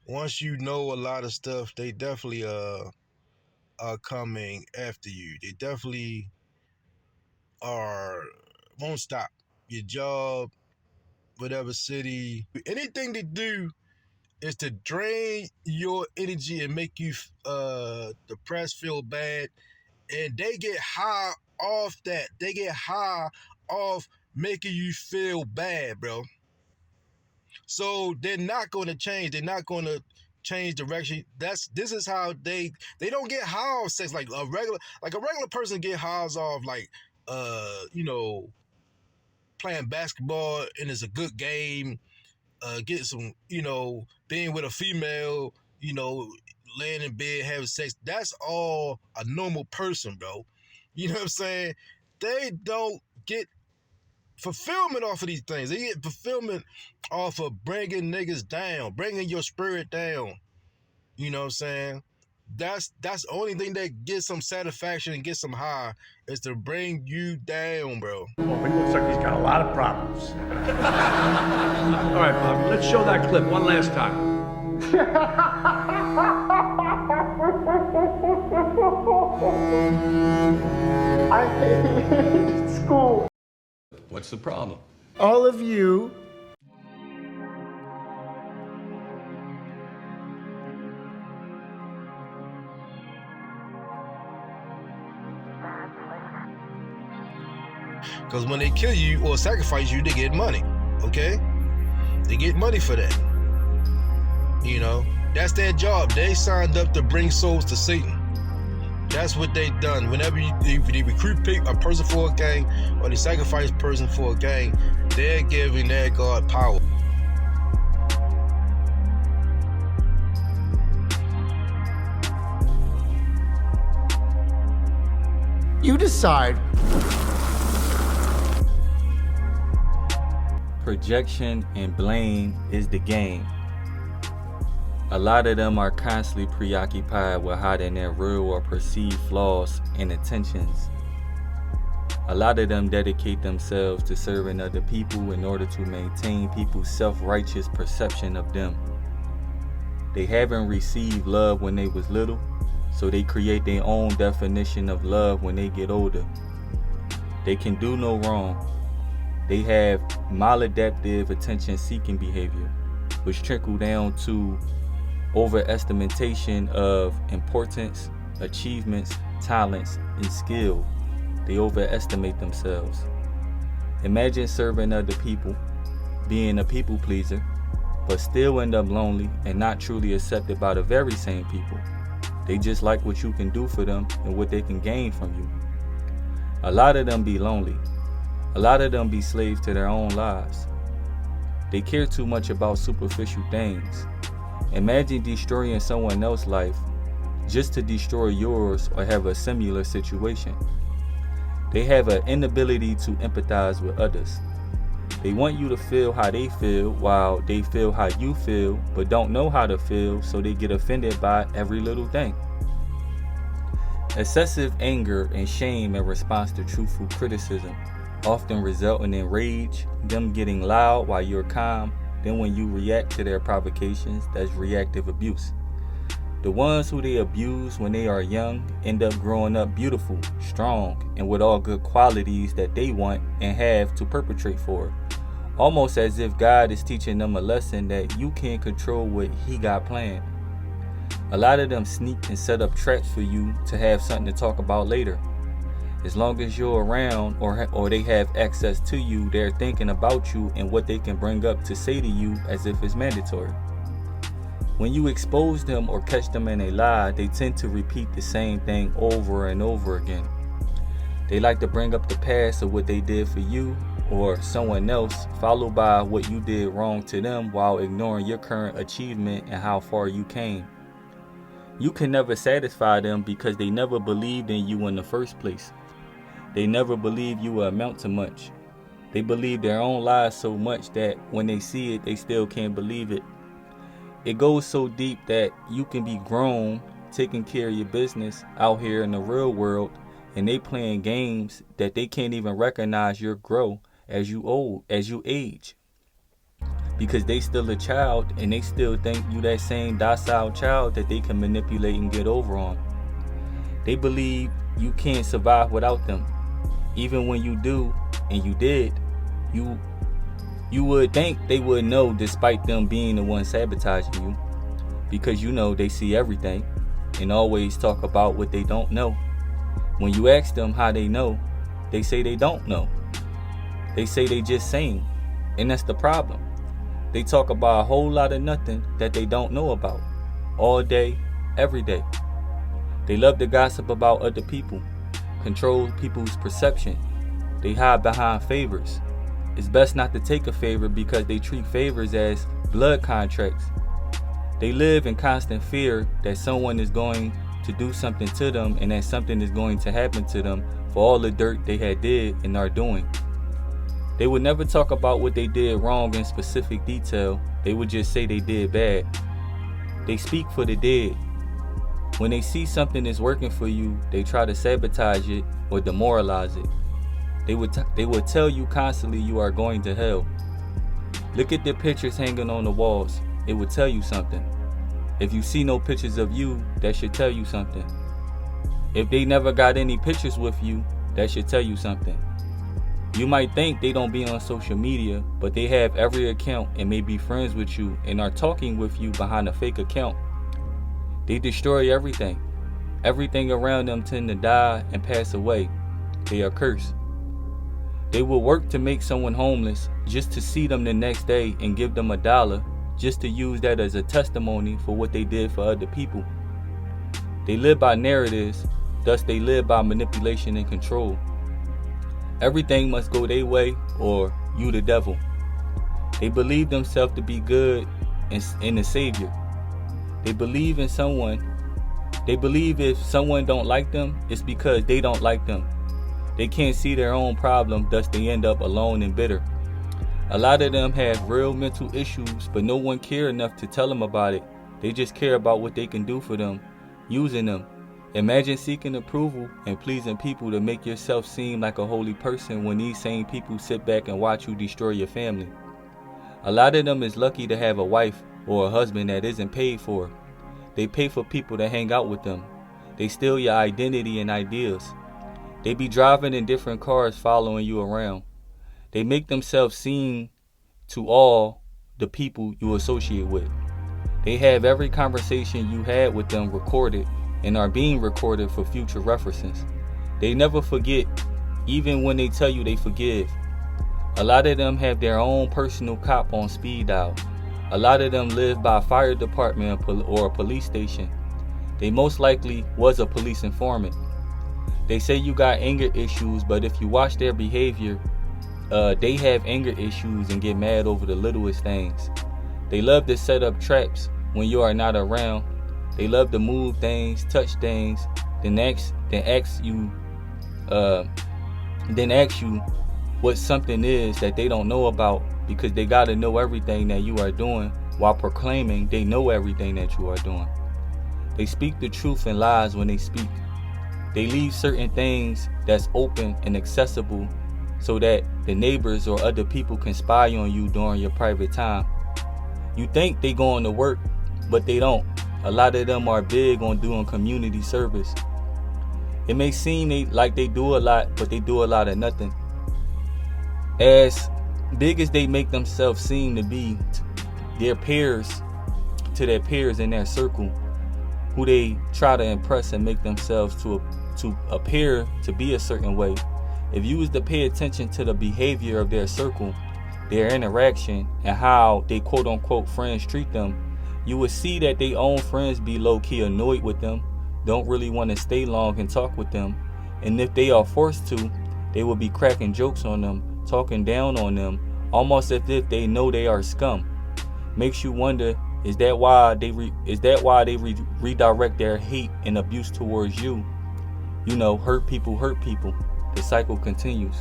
once you know a lot of stuff, they definitely are coming after you. They definitely are won't stop. Your job, whatever city, anything they do is to drain your energy and make you depressed, feel bad, and they get high off that. They get high off making you feel bad, bro. So they're not going to change. They're not going to change direction. This is how they don't get high off sex like a regular person get highs off like you know, playing basketball and it's a good game, get some, being with a female, laying in bed having sex. That's all a normal person, bro. You know what I'm saying? They don't get fulfillment off of these things. They get fulfillment off of bringing niggas down, bringing your spirit down. You know what I'm saying? That's the only thing that gets some satisfaction and gets some high is to bring you down, bro. Well, it looks like he's got a lot of problems. All right, Bobby, let's show that clip one last time. I hate school. What's the problem? All of you. Because when they kill you or sacrifice you, they get money, okay? They get money for that. That's their job. They signed up to bring souls to Satan. That's what they done. Whenever they recruit a person for a gang or they sacrifice a person for a gang, they're giving their God power. You decide. Projection and blame is the game. A lot of them are constantly preoccupied with hiding their real or perceived flaws and intentions. A lot of them dedicate themselves to serving other people in order to maintain people's self-righteous perception of them. They haven't received love when they was little, so they create their own definition of love when they get older. They can do no wrong. They have maladaptive attention-seeking behavior, which trickle down to overestimation of importance, achievements, talents, and skill. They overestimate themselves. Imagine serving other people, being a people pleaser, but still end up lonely and not truly accepted by the very same people. They just like what you can do for them and what they can gain from you. A lot of them be lonely. A lot of them be slaves to their own lives. They care too much about superficial things. Imagine destroying someone else's life just to destroy yours or have a similar situation. They have an inability to empathize with others. They want you to feel how they feel while they feel how you feel, but don't know how to feel, so they get offended by every little thing. Excessive anger and shame in response to truthful criticism, often resulting in rage, them getting loud while you're calm. Then when you react to their provocations, that's reactive abuse. The ones who they abuse when they are young end up growing up beautiful, strong, and with all good qualities that they want and have to perpetrate for. Almost as if God is teaching them a lesson that you can't control what He got planned. A lot of them sneak and set up traps for you to have something to talk about later. As long as you're around or they have access to you, they're thinking about you and what they can bring up to say to you as if it's mandatory. When you expose them or catch them in a lie, they tend to repeat the same thing over and over again. They like to bring up the past of what they did for you or someone else, followed by what you did wrong to them while ignoring your current achievement and how far you came. You can never satisfy them because they never believed in you in the first place. They never believe you will amount to much. They believe their own lies so much that when they see it, they still can't believe it. It goes so deep that you can be grown, taking care of your business out here in the real world, and they playing games that they can't even recognize your growth as you age. because they still a child and they still think you that same docile child that they can manipulate and get over on. They believe you can't survive without them. Even when you do, and you did, you would think they would know despite them being the one sabotaging you, because you know they see everything and always talk about what they don't know. When you ask them how they know, they say they don't know. They say they just saying, and that's the problem. They talk about a whole lot of nothing that they don't know about, all day, every day. They love to gossip about other people, control people's perception. They hide behind favors. It's best not to take a favor because they treat favors as blood contracts. They live in constant fear that someone is going to do something to them and that something is going to happen to them for all the dirt they had did and are doing. They would never talk about what they did wrong in specific detail. They would just say they did bad. They speak for the dead. When they see something is working for you, they try to sabotage it or demoralize it. They would tell you constantly you are going to hell. Look at the pictures hanging on the walls. It would tell you something. If you see no pictures of you, that should tell you something. If they never got any pictures with you, that should tell you something. You might think they don't be on social media, but they have every account and may be friends with you and are talking with you behind a fake account. They destroy everything. Everything around them tend to die and pass away. They are cursed. They will work to make someone homeless just to see them the next day and give them $1 just to use that as a testimony for what they did for other people. They live by narratives, thus they live by manipulation and control. Everything must go their way or you the devil. They believe themselves to be good and the savior. They believe in someone. They believe if someone don't like them, it's because they don't like them. They can't see their own problem, thus they end up alone and bitter. A lot of them have real mental issues, but no one cares enough to tell them about it. They just care about what they can do for them, using them. Imagine seeking approval and pleasing people to make yourself seem like a holy person when these same people sit back and watch you destroy your family. A lot of them is lucky to have a wife or a husband that isn't paid for. They pay for people to hang out with them. They steal your identity and ideas. They be driving in different cars following you around. They make themselves seen to all the people you associate with. They have every conversation you had with them recorded and are being recorded for future references. They never forget, even when they tell you they forgive. A lot of them have their own personal cop on speed dial. A lot of them live by a fire department or a police station. They most likely was a police informant. They say you got anger issues, but if you watch their behavior, they have anger issues and get mad over the littlest things. They love to set up traps when you are not around. They love to move things, touch things, then ask you what something is that they don't know about, because they got to know everything that you are doing while proclaiming they know everything that you are doing. They speak the truth and lies when they speak. They leave certain things that's open and accessible so that the neighbors or other people can spy on you during your private time. You think they going to work, but they don't. A lot of them are big on doing community service. It may seem like they do a lot, but they do a lot of nothing. As big as they make themselves seem to be, their peers, to their peers in their circle, who they try to impress and make themselves to appear to be a certain way. If you was to pay attention to the behavior of their circle, their interaction, and how they quote unquote friends treat them, you would see that their own friends be low-key annoyed with them, don't really want to stay long and talk with them, and if they are forced to, they will be cracking jokes on them, talking down on them, almost as if they know they are scum. Makes you wonder, is that why they redirect their hate and abuse towards you? You know, hurt people. The cycle continues.